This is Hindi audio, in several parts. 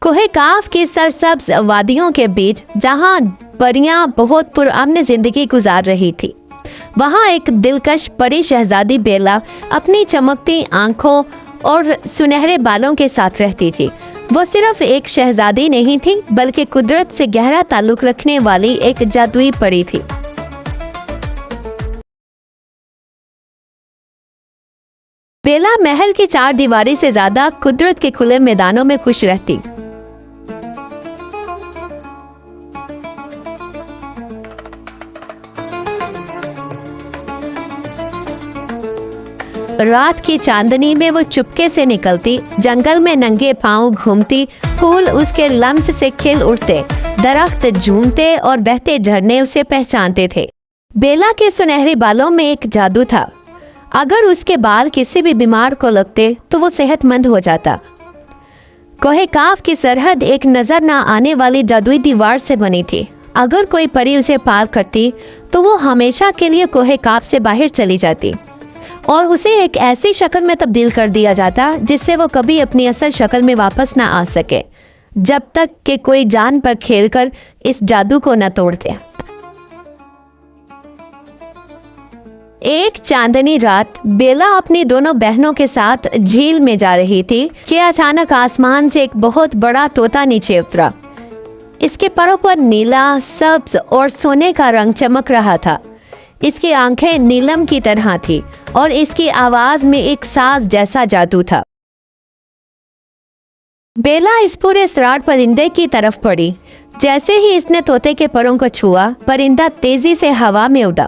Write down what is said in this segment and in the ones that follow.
कोहे काफ की सरसब्ज वादियों के बीच जहां परियां बहुत पुरअमन जिंदगी गुजार रही थी, वहां एक दिलकश परी शहजादी बेला अपनी चमकती आंखों और सुनहरे बालों के साथ रहती थी। वो सिर्फ एक शहजादी नहीं थी, बल्कि कुदरत से गहरा ताल्लुक रखने वाली एक जादुई परी थी। बेला महल की चार दीवारी से ज्यादा कुदरत के खुले मैदानों में खुश रहती। रात की चांदनी में वो चुपके से निकलती, जंगल में नंगे पांव घूमती, फूल उसके लम्स से खिल उठते, दरख्त झूमते और बहते झरने उसे पहचानते थे। बेला के सुनहरे बालों में एक जादू था। अगर उसके बाल किसी भी बीमार को लगते तो वो सेहतमंद हो जाता। कोहे काफ की सरहद एक नजर न आने वाली जादुई दीवार से बनी थी। अगर कोई परी उसे पार करती तो वो हमेशा के लिए कोहे काफ से बाहर चली जाती और उसे एक ऐसी शक्ल में तब्दील कर दिया जाता जिससे वो कभी अपनी असल शक्ल में वापस ना आ सके, जब तक कि कोई जान पर खेलकर इस जादू को न तोड़ दे। एक चांदनी रात बेला अपनी दोनों बहनों के साथ झील में जा रही थी कि अचानक आसमान से एक बहुत बड़ा तोता नीचे उतरा। इसके परों पर नीला, सब्ज और सोने का रंग चमक रहा था। इसकी आंखें नीलम की तरह थी और इसकी आवाज में एक साज जैसा जादू था। बेला इस पूरे सरार परिंदे की तरफ बढ़ी। जैसे ही इसने तोते के परों को छुआ, परिंदा तेजी से हवा में उड़ा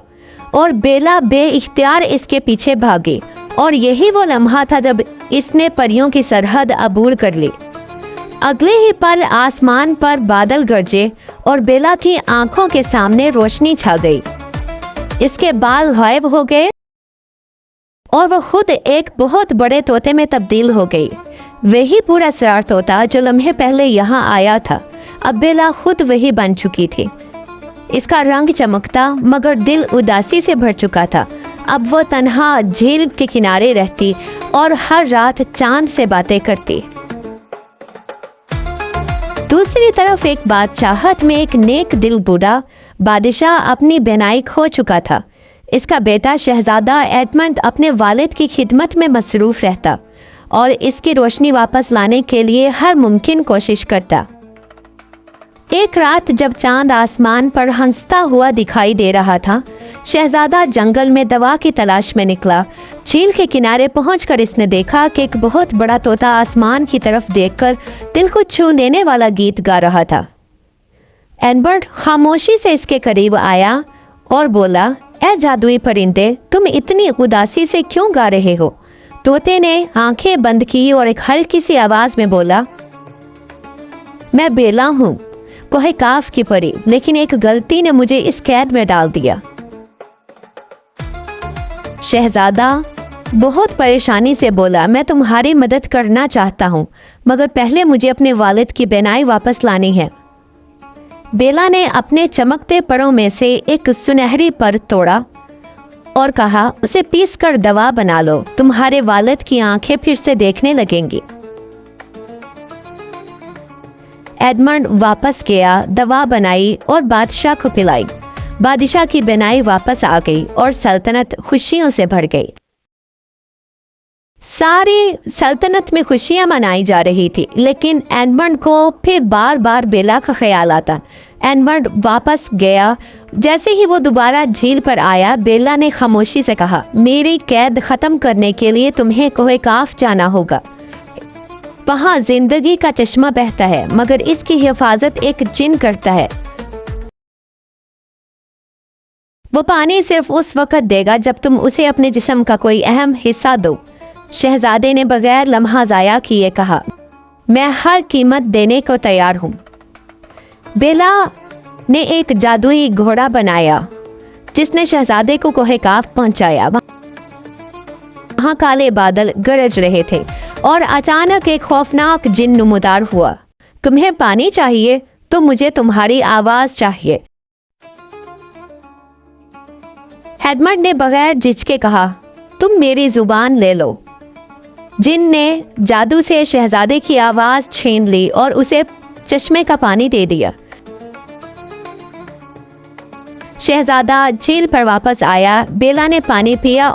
और बेला बेइख्तियार इसके पीछे भागी। और यही वो लम्हा था जब इसने परियों की सरहद अबूर कर ली। अगले ही पल आसमान पर बादल गरजे और बेला की आंखों के सामने रोशनी छा गई। इसके बाल गायब हो गए और वो खुद एक बहुत बड़े तोते में तब्दील हो गई। वही पूरा सरार तोता जो लम्हे पहले यहाँ आया था, अब बेला खुद वही बन चुकी थी। इसका रंग चमकता मगर दिल उदासी से भर चुका था। अब वो तन्हा झील के किनारे रहती और हर रात चांद से बातें करती। दूसरी तरफ एक बादशाहत में एक नेक दिल बूढ़ा बादशाह अपनी बेनाई खो चुका था। इसका बेटा शहजादा एडमंड अपने वालिद की खिदमत में मसरूफ रहता और इसकी रोशनी वापस लाने के लिए हर मुमकिन कोशिश करता। एक रात जब चांद आसमान पर हंसता हुआ दिखाई दे रहा था, शहजादा जंगल में दवा की तलाश में निकला। झील के किनारे पहुंचकर इसने देखा कि एक बहुत बड़ा तोता आसमान की तरफ देखकर दिल को छू लेने वाला गीत गा रहा था। एडमंड खामोशी से इसके करीब आया और बोला, ए जादुई परिंदे, तुम इतनी उदासी से क्यों गा रहे हो? तोते ने आंखें बंद की और एक हल्की सी आवाज में बोला, मैं बेला हूँ, कोहे काफ की परी, लेकिन एक गलती ने मुझे इस कैद में डाल दिया। शहजादा बहुत परेशानी से बोला, मैं तुम्हारी मदद करना चाहता हूँ, मगर पहले मुझे अपने वालिद की बेनाई वापस लानी है। बेला ने अपने चमकते परों में से एक सुनहरी पर तोड़ा और कहा, उसे पीस कर दवा बना लो, तुम्हारे वालिद की आंखें फिर से देखने लगेंगी। एडमंड वापस गया, दवा बनाई और बादशाह को पिलाई। बादशाह की बेनाई वापस आ गई और सल्तनत खुशियों से भर गई। सारी सल्तनत में खुशियां मनाई जा रही थी, लेकिन एडमंड को फिर बार बार बेला का ख्याल आता। एडमंड वापस गया। जैसे ही वो दोबारा झील पर आया, बेला ने खामोशी से कहा, मेरी कैद खत्म करने के लिए तुम्हें कोहे काफ जाना होगा। वहाँ जिंदगी का चश्मा बहता है, मगर इसकी हिफाजत एक जिन करता है। वो पानी सिर्फ उस वक्त देगा जब तुम उसे अपने जिस्म का कोई अहम हिस्सा दो। शहजादे ने बगैर लम्हा ज़ाया किए कहा, मैं हर कीमत देने को तैयार हूँ। बेला ने एक जादुई घोड़ा बनाया जिसने शहजादे को कोहे काफ पहुँचाया। वहाँ काले बादल गरज रहे थे और अचानक एक खौफनाक जिन नुमदार हुआ। तुम्हें पानी चाहिए तो मुझे तुम्हारी आवाज चाहिए। एडमंड ने बगैर झिझके कहा, तुम मेरी जुबान ले लो। जिन ने जादू से शहजादे की आवाज़ छीन ली और उसे चश्मे का पानी दे दिया। शहजादा झील पर वापस आया। बेला ने पानी पिया।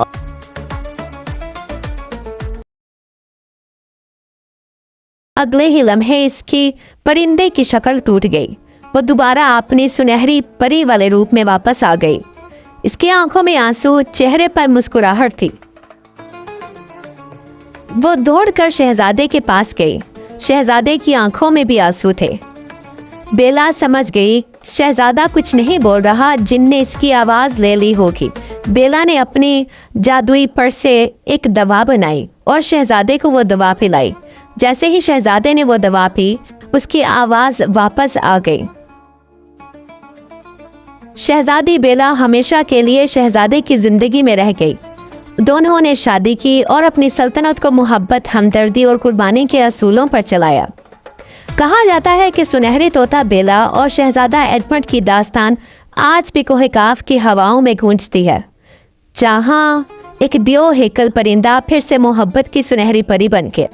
अगले ही लम्हे इसकी परिंदे की शक्ल टूट गई। वो दोबारा अपनी सुनहरी परी वाले रूप में वापस आ गई। इसकी आंखों में आंसू, चेहरे पर मुस्कुराहट थी। वो दौड़कर शहजादे के पास गई। शहजादे की आंखों में भी आंसू थे। बेला समझ गई शहजादा कुछ नहीं बोल रहा, जिन ने इसकी आवाज़ ले ली होगी। बेला ने अपनी जादुई पर्स से एक दवा बनाई और शहजादे को वो दवा पिलाई। जैसे ही शहजादे ने वो दवा पी, उसकी आवाज़ वापस आ गई। शहजादी बेला हमेशा के लिए शहजादे की ज़िंदगी में रह गई। दोनों ने शादी की और अपनी सल्तनत को मोहब्बत, हमदर्दी और कुर्बानी के असूलों पर चलाया। कहा जाता है कि सुनहरी तोता बेला और शहजादा एडमंड की दास्तान आज भी कोहे काफ की हवाओं में गूंजती है, जहाँ एक दियो हेकल परिंदा फिर से मोहब्बत की सुनहरी परी बनके